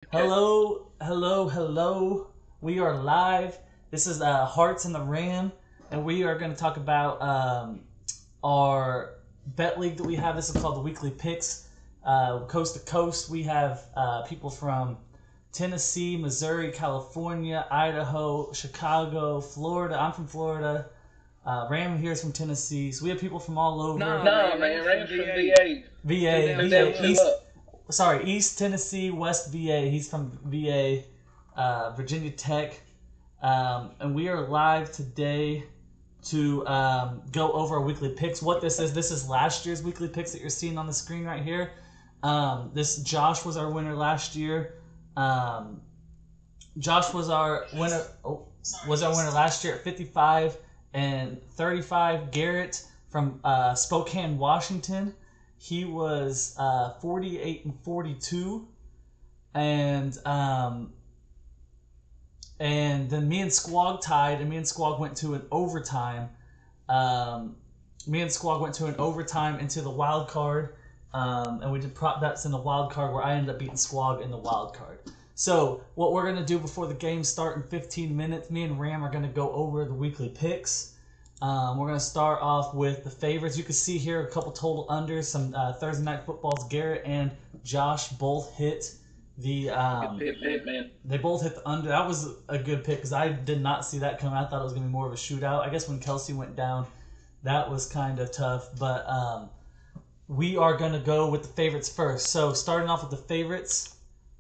Hello, hello, hello. We are live. This is Hearts in the Ram, and we are going to talk about our bet league that we have. This is called the Weekly Picks. Coast to coast, we have people from Tennessee, Missouri, California, Idaho, Chicago, Florida. I'm from Florida. Ram here is from Tennessee. So we have people from all over. Nah, man, Rams from VA. VA, Two down, two East. up. Sorry, East Tennessee, West VA. He's from VA, Virginia Tech, and we are live today to go over our weekly picks. What this is last year's weekly picks that you're seeing on the screen right here. This Josh was our winner last year. Josh was our winner. Was our winner last year at 55 and 35. Garrett from Spokane, Washington. He was 48 and 42, and then me and Squawg tied, and me and Squawg went to an overtime. Me and Squawg went to an overtime into the wild card, and we did prop bets in the wild card where I ended up beating Squawg in the wild card. So what we're gonna do before the game start in 15 minutes, me and Ram are gonna go over the weekly picks. We're going to start off with the favorites. You can see here a couple total unders, some Thursday Night Footballs. Garrett and Josh both hit the... Good pick, man. They both hit the under. That was a good pick because I did not see that coming. I thought it was going to be more of a shootout. I guess when Kelsey went down, that was kind of tough. But we are going to go with the favorites first. So starting off with the favorites,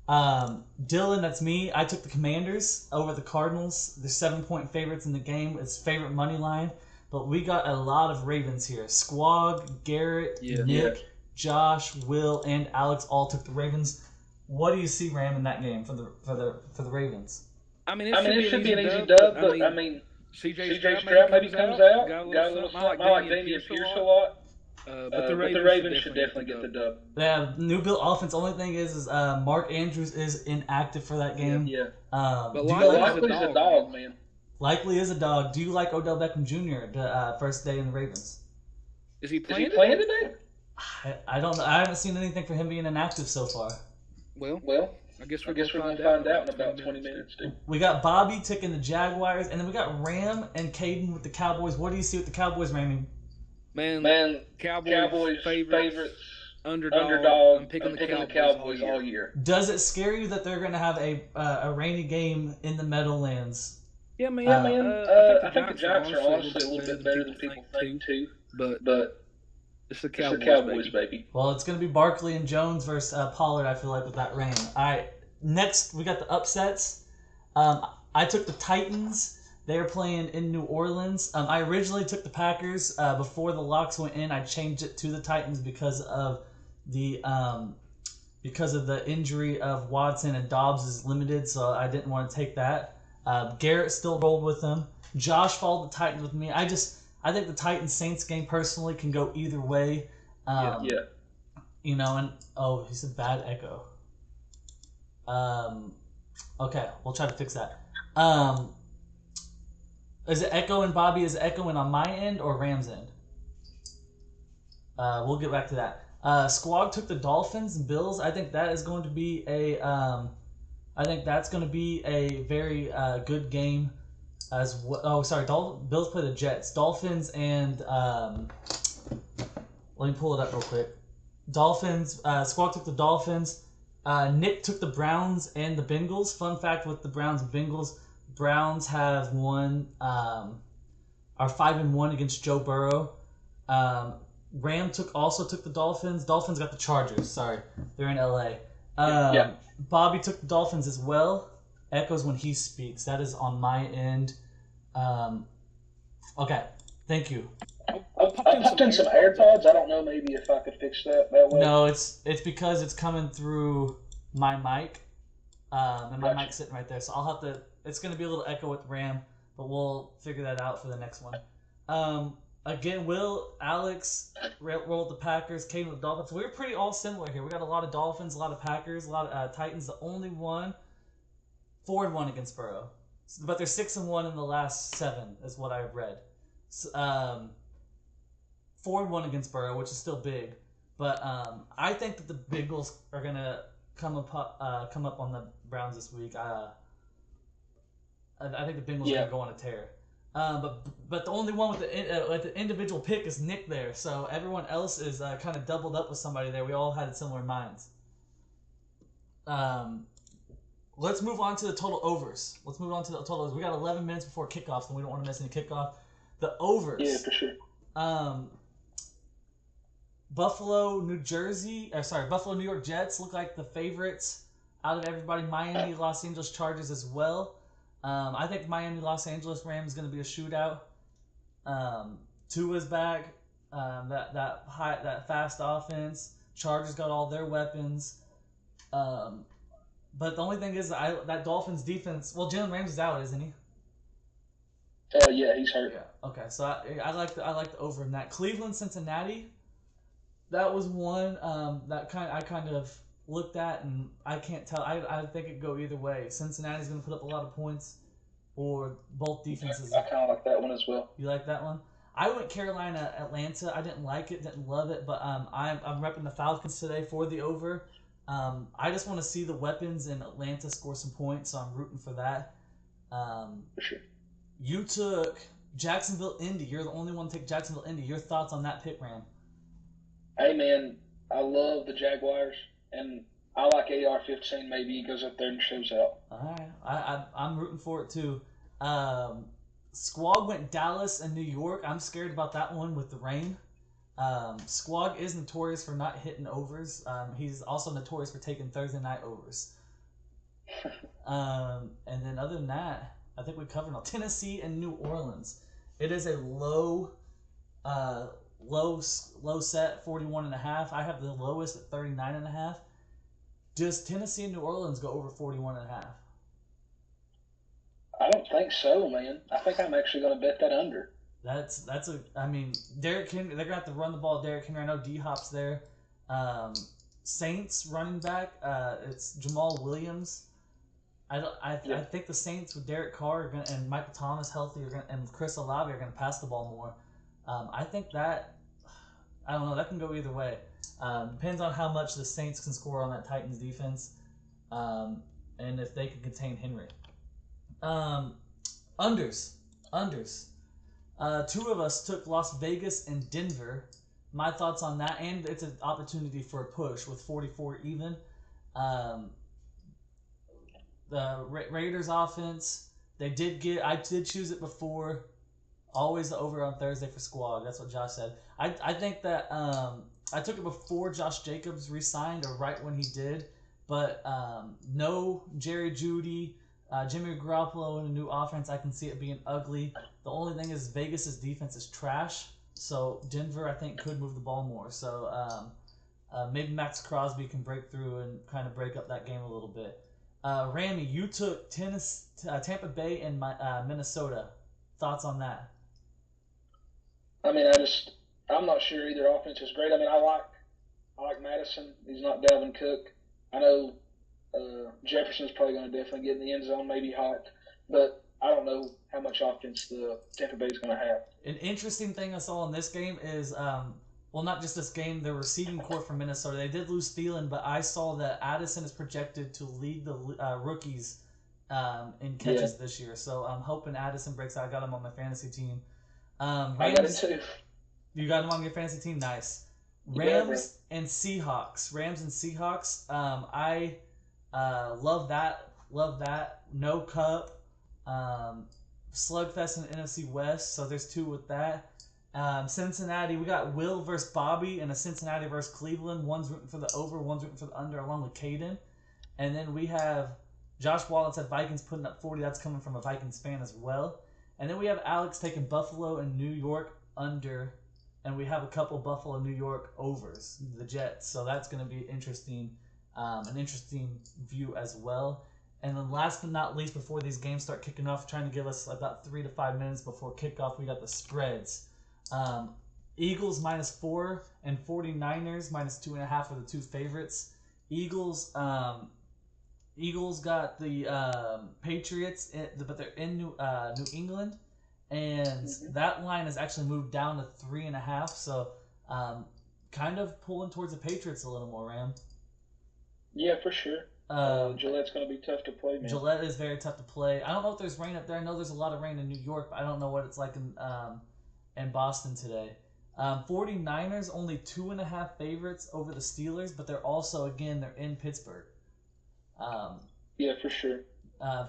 Dylan, that's me. I took the Commanders over the Cardinals. They're 7-point favorites in the game. It's favorite money line. But we got a lot of Ravens here. Squawg, Garrett, Nick, Josh, Will, and Alex all took the Ravens. What do you see, Ram, in that game for the Ravens? It should be an easy dub, but CJ Stroud maybe comes out. Got a little something. I like Damian Pierce a lot. But the Ravens should definitely get the dub. Yeah, new build offense. Only thing is Mark Andrews is inactive for that game. Yeah. But Likely's a dog, man. Likely is a dog. Do you like Odell Beckham Jr. The first day in the Ravens? Is he playing today? I don't know. I haven't seen anything for him being inactive so far. Well, I guess we're going to find out in about 20 minutes, dude. We got Bobby taking the Jaguars, and then we got Ram and Caden with the Cowboys. What do you see with the Cowboys, Rammy? Man, Cowboys favorites, underdog. I'm picking the Cowboys all year. Does it scare you that they're going to have a rainy game in the Meadowlands? Yeah, man. I think the Giants are honestly a little bit better than people think too. But it's the Cowboys, baby. Well, it's going to be Barkley and Jones versus Pollard, I feel like, with that rain. All right, next we got the upsets. I took the Titans. They're playing in New Orleans. I originally took the Packers. Before the locks went in, I changed it to the Titans because of the injury of Watson, and Dobbs is limited, so I didn't want to take that. Garrett still rolled with them. Josh followed the Titans with me. I think the Titans-Saints game personally can go either way. Yeah. You know, and he said bad echo. Okay, we'll try to fix that. Is it echoing, Bobby? Is it echoing on my end or Ram's end? We'll get back to that. Squawg took the Dolphins and Bills. I think that is going to be I think that's going to be a very good game as well. Oh, sorry. Bills play the Jets. Dolphins and let me pull it up real quick. Dolphins. Squawk took the Dolphins. Nick took the Browns and the Bengals. Fun fact with the Browns and Bengals: Browns have won, are 5-1 against Joe Burrow. Ram also took the Dolphins. Dolphins got the Chargers. Sorry, they're in LA. Bobby took the Dolphins as well. Echoes when he speaks. That is on my end. Okay, thank you. I popped in some AirPods. I don't know maybe if I could fix that way. No, it's because it's coming through my mic. And my mic's sitting right there. So I'll have to... It's going to be a little echo with Ram, but we'll figure that out for the next one. Again, Will, Alex rolled the Packers, came with the Dolphins. We're pretty all similar here. We got a lot of Dolphins, a lot of Packers, a lot of Titans. The only one, 4-1 against Burrow. But they're 6-1 in the last 7, is what I've read. 4-1 against Burrow, which is still big. But I think that the Bengals are going to come up on the Browns this week. I think the Bengals are going to go on a tear. But the only one with the individual pick is Nick there. So everyone else is kind of doubled up with somebody there. We all had similar minds. Let's move on to the total overs. We got 11 minutes before kickoff, and we don't want to miss any kickoff. The overs. Yeah, for sure. Buffalo, New York Jets look like the favorites out of everybody. Miami, Los Angeles Chargers as well. I think Miami, Los Angeles Rams is going to be a shootout. Tua's back. That fast offense. Chargers got all their weapons. But the only thing is that Dolphins defense. Well, Jalen Ramsey's out, isn't he? Yeah, he's hurt. Yeah. Okay, so I like the over in that. Cleveland, Cincinnati. That was one I kind of looked at, and I can't tell. I think it could go either way. Cincinnati's going to put up a lot of points, or both defenses. I kind of like that one as well. You like that one? I went Carolina, Atlanta. I didn't like it, didn't love it, but I'm repping the Falcons today for the over. I just want to see the weapons in Atlanta score some points, so I'm rooting for that. For sure. You took Jacksonville, Indy. You're the only one to take Jacksonville, Indy. Your thoughts on that pick, Ram? Hey, man, I love the Jaguars, and I like AR-15. Maybe he goes up there and shows out. All right. I'm rooting for it, too. Squawg went Dallas and New York. I'm scared about that one with the rain. Squawg is notorious for not hitting overs. He's also notorious for taking Thursday night overs. And then other than that, I think we covered all. Tennessee and New Orleans. It is a low set, 41.5. I have the lowest at 39.5. Does Tennessee and New Orleans go over 41.5? I don't think so, man. I think I'm actually going to bet that under. Derrick Henry, they're going to have to run the ball. Derrick Henry, I know D-Hop's there. Saints running back, it's Jamal Williams. I think the Saints with Derek Carr and Michael Thomas healthy and Chris Olave are going to pass the ball more. I think that, I don't know, that can go either way. Depends on how much the Saints can score on that Titans defense, and if they can contain Henry. Unders. Two of us took Las Vegas and Denver. My thoughts on that, and it's an opportunity for a push with 44 even. The Raiders offense, I did choose it before. Always the over on Thursday for Squawg. That's what Josh said. I think that I took it before Josh Jacobs re-signed or right when he did. But no Jerry Jeudy, Jimmy Garoppolo in a new offense. I can see it being ugly. The only thing is Vegas' defense is trash. So Denver, I think, could move the ball more. So maybe Max Crosby can break through and kind of break up that game a little bit. Rami, you took Tampa Bay and Minnesota. Thoughts on that? I mean, I'm not sure either offense is great. I mean, I like Madison. He's not Dalvin Cook. I know Jefferson's probably going to definitely get in the end zone, maybe Hawk, but I don't know how much offense the Tampa Bay is going to have. An interesting thing I saw in this game is, not just this game, the receiving core for Minnesota. They did lose Thielen, but I saw that Addison is projected to lead the rookies in catches this year. So I'm hoping Addison breaks out. I got him on my fantasy team. I got him too. You got him on your fantasy team? Nice. Rams and Seahawks. I love that. No Cup. Slugfest in the NFC West. So there's two with that. Cincinnati, we got Will versus Bobby and a Cincinnati versus Cleveland. One's rooting for the over, one's rooting for the under, along with Caden. And then we have Josh Wallen said Vikings putting up 40. That's coming from a Vikings fan as well. And then we have Alex taking Buffalo and New York under. And we have a couple Buffalo, New York overs, the Jets. So that's going to be interesting, an interesting view as well. And then last but not least, before these games start kicking off, trying to give us about 3 to 5 minutes before kickoff, we got the spreads. Eagles -4 and 49ers -2.5 are the two favorites. Eagles got the Patriots, but they're in New England. And that line has actually moved down to 3.5, so kind of pulling towards the Patriots a little more, Ram. Yeah, for sure. Um, Gillette's going to be tough to play, man. Gillette is very tough to play. I don't know if there's rain up there. I know there's a lot of rain in New York, but I don't know what it's like in Boston today. 49ers only 2.5 favorites over the Steelers, but they're also, again, they're in Pittsburgh. Um, Yeah, for sure.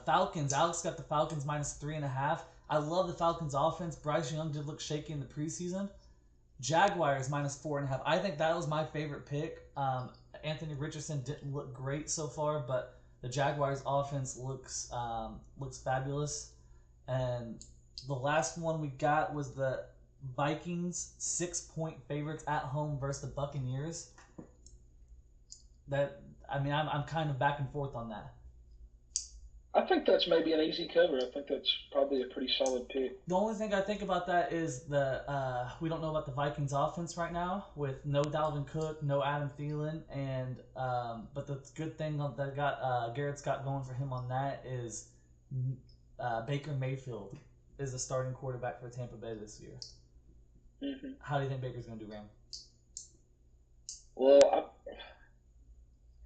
Falcons. Alex got the Falcons -3.5. I love the Falcons offense. Bryce Young did look shaky in the preseason. Jaguars -4.5. I think that was my favorite pick. Anthony Richardson didn't look great so far, but the Jaguars offense looks fabulous. And the last one we got was the Vikings 6-point favorites at home versus the Buccaneers. I'm kind of back and forth on that. I think that's maybe an easy cover. I think that's probably a pretty solid pick. The only thing I think about that is we don't know about the Vikings offense right now with no Dalvin Cook, no Adam Thielen, and but the good thing that got Garrett Scott going for him on that is Baker Mayfield is the starting quarterback for Tampa Bay this year. Mm-hmm. How do you think Baker's going to do, Ram? Well,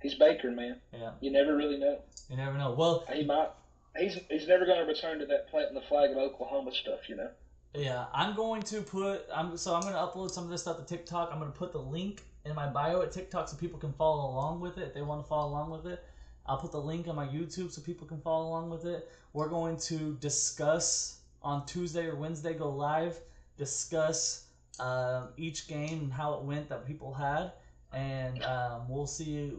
he's Baker, man. Yeah, You never really know. you never know. Well, He might. He's never going to return to that planting the flag in Oklahoma stuff, you know. yeah, I'm going to upload some of this stuff to TikTok. I'm going to put the link in my bio at TikTok so people can follow along with it if they want to follow along with it. I'll put the link on my YouTube so people can follow along with it. We're going to discuss on Tuesday or Wednesday, go live, discuss each game and how it went that people had, and we'll see